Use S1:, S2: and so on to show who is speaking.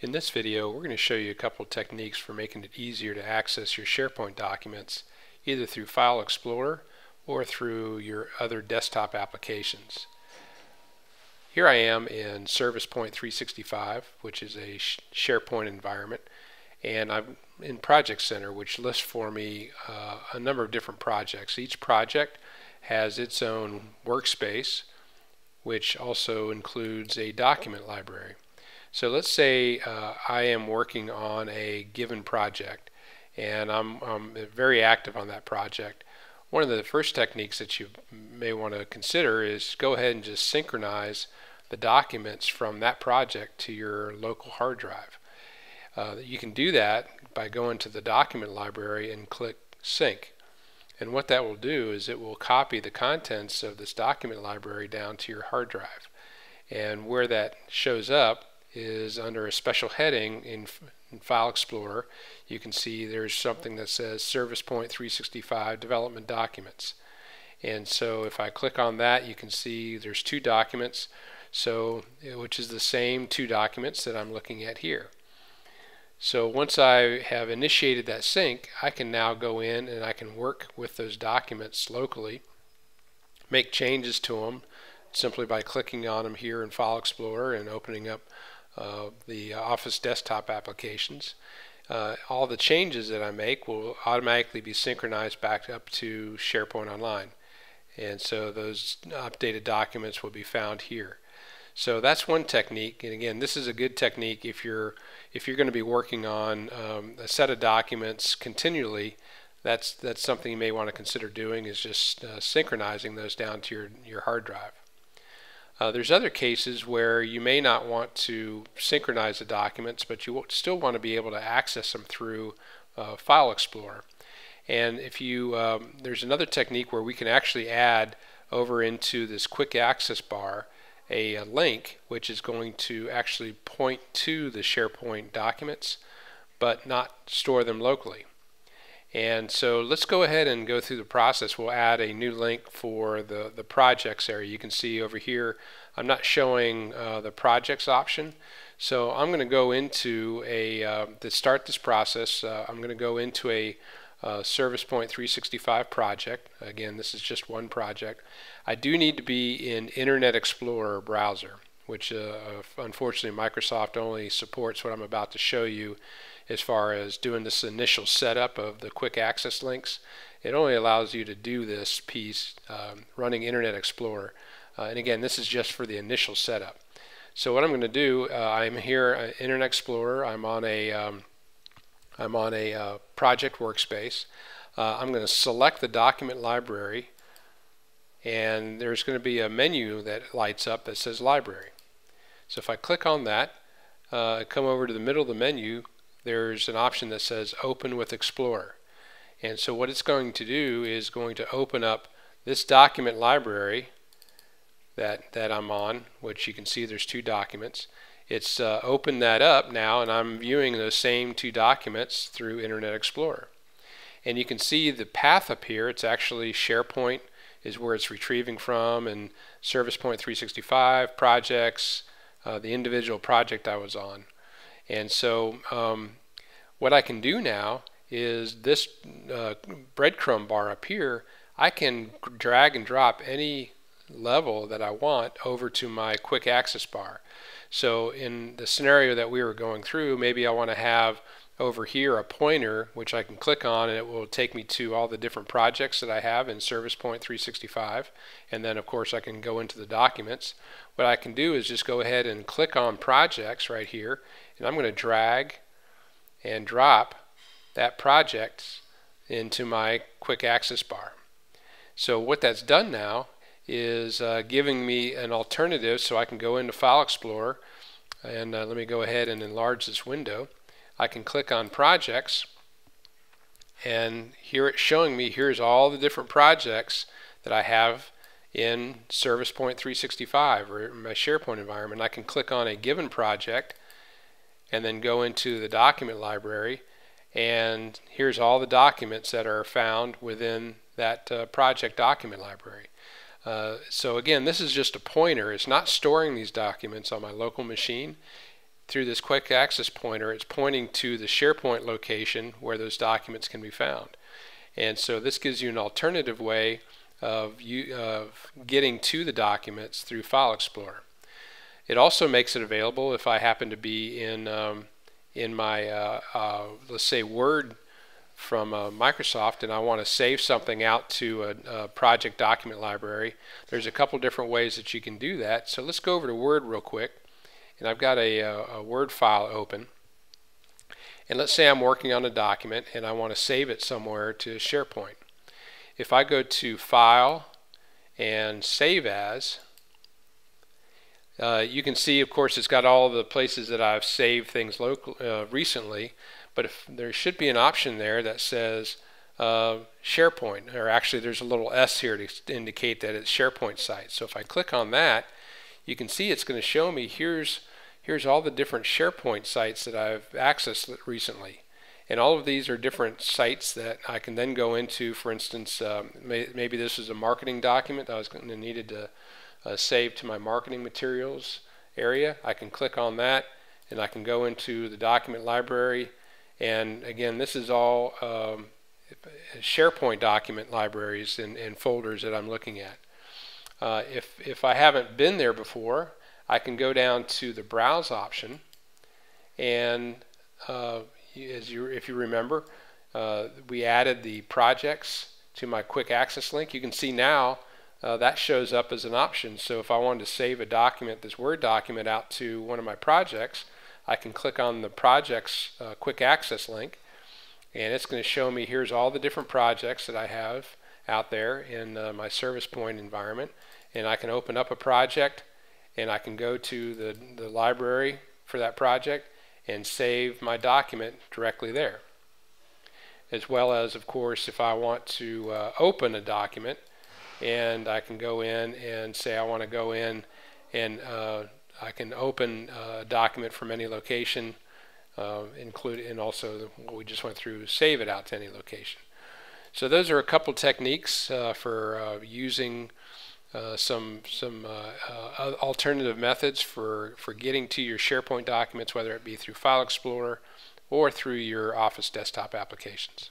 S1: In this video, we're going to show you a couple of techniques for making it easier to access your SharePoint documents, either through File Explorer or through your other desktop applications. Here I am in ServicePoint 365, which is a SharePoint environment, and I'm in Project Center, which lists for me a number of different projects. Each project has its own workspace, which also includes a document library. So let's say I am working on a given project and I'm very active on that project. One of the first techniques that you may want to consider is go ahead and just synchronize the documents from that project to your local hard drive. You can do that by going to the document library and click Sync. And what that will do is it will copy the contents of this document library down to your hard drive. And where that shows up is under a special heading in File Explorer. You can see there's something that says ServicePoint 365 Development Documents. And so if I click on that, you can see there's two documents, which is the same two documents that I'm looking at here. So once I have initiated that sync, I can now go in and I can work with those documents locally, make changes to them simply by clicking on them here in File Explorer and opening up the Office desktop applications. All the changes that I make will automatically be synchronized back up to SharePoint Online, and so those updated documents will be found here. So that's one technique, and again, this is a good technique if you're going to be working on a set of documents continually. That's something you may want to consider doing, is just synchronizing those down to your hard drive. There's other cases where you may not want to synchronize the documents, but you still want to be able to access them through File Explorer. And if you there's another technique where we can actually add over into this quick access bar a link which is going to actually point to the SharePoint documents but not store them locally. And so let's go ahead and go through the process. We'll add a new link for the projects area. You can see over here I'm not showing the projects option, so I'm going to go into to start this process, I'm going to go into a ServicePoint 365 project. Again, this is just one project. I do need to be in Internet Explorer browser, which unfortunately Microsoft only supports what I'm about to show you as far as doing this initial setup of the quick access links. It only allows you to do this piece running Internet Explorer. And again, this is just for the initial setup. So what I'm going to do, I'm here Internet Explorer. I'm on a project workspace. I'm going to select the document library, and there's going to be a menu that lights up that says Library. So if I click on that, come over to the middle of the menu, there's an option that says Open with Explorer. And so what it's going to do is going to open up this document library that I'm on, which you can see there's two documents. It's opened that up now, and I'm viewing those same two documents through Internet Explorer. And you can see the path up here. It's actually SharePoint is where it's retrieving from, and ServicePoint 365 projects, the individual project I was on. And so what I can do now is this breadcrumb bar up here, I can drag and drop any level that I want over to my quick access bar. So in the scenario that we were going through, maybe I want to have over here a pointer which I can click on, and it will take me to all the different projects that I have in ServicePoint 365, and then of course I can go into the documents. What I can do is just go ahead and click on projects right here, and I'm going to drag and drop that project into my quick access bar. So what that's done now is giving me an alternative, so I can go into File Explorer, and let me go ahead and enlarge this window. I can click on projects, and here it's showing me here's all the different projects that I have in ServicePoint 365 or my SharePoint environment. I can click on a given project and then go into the document library, and here's all the documents that are found within that project document library. So again, this is just a pointer. It's not storing these documents on my local machine. through this quick access pointer, it's pointing to the SharePoint location where those documents can be found. And so this gives you an alternative way of getting to the documents through File Explorer. It also makes it available if I happen to be in my let's say Word from Microsoft, and I want to save something out to a project document library. There's a couple different ways that you can do that. So let's go over to Word real quick, and I've got a Word file open, and let's say I'm working on a document and I want to save it somewhere to SharePoint. If I go to File and Save As, you can see, of course, it's got all the places that I've saved things recently, but there should be an option there that says SharePoint, or actually there's a little S here to indicate that it's SharePoint site. So if I click on that, you can see it's going to show me here's all the different SharePoint sites that I've accessed recently. And all of these are different sites that I can then go into. For instance, maybe this is a marketing document that I was going to needed to save to my marketing materials area. I can click on that and I can go into the document library, and again, this is all SharePoint document libraries and folders that I'm looking at. If I haven't been there before, I can go down to the Browse option, and if you remember, we added the projects to my quick access link. You can see now that shows up as an option. So if I wanted to save a document, this Word document, out to one of my projects, I can click on the projects quick access link, and it's going to show me here's all the different projects that I have out there in my ServicePoint environment, and I can open up a project and I can go to the library for that project and save my document directly there. As well as, of course, if I want to open a document, and I can go in and say I want to go in and I can open a document from any location, and also what we just went through, save it out to any location. So those are a couple techniques for using some alternative methods for getting to your SharePoint documents, whether it be through File Explorer or through your Office desktop applications.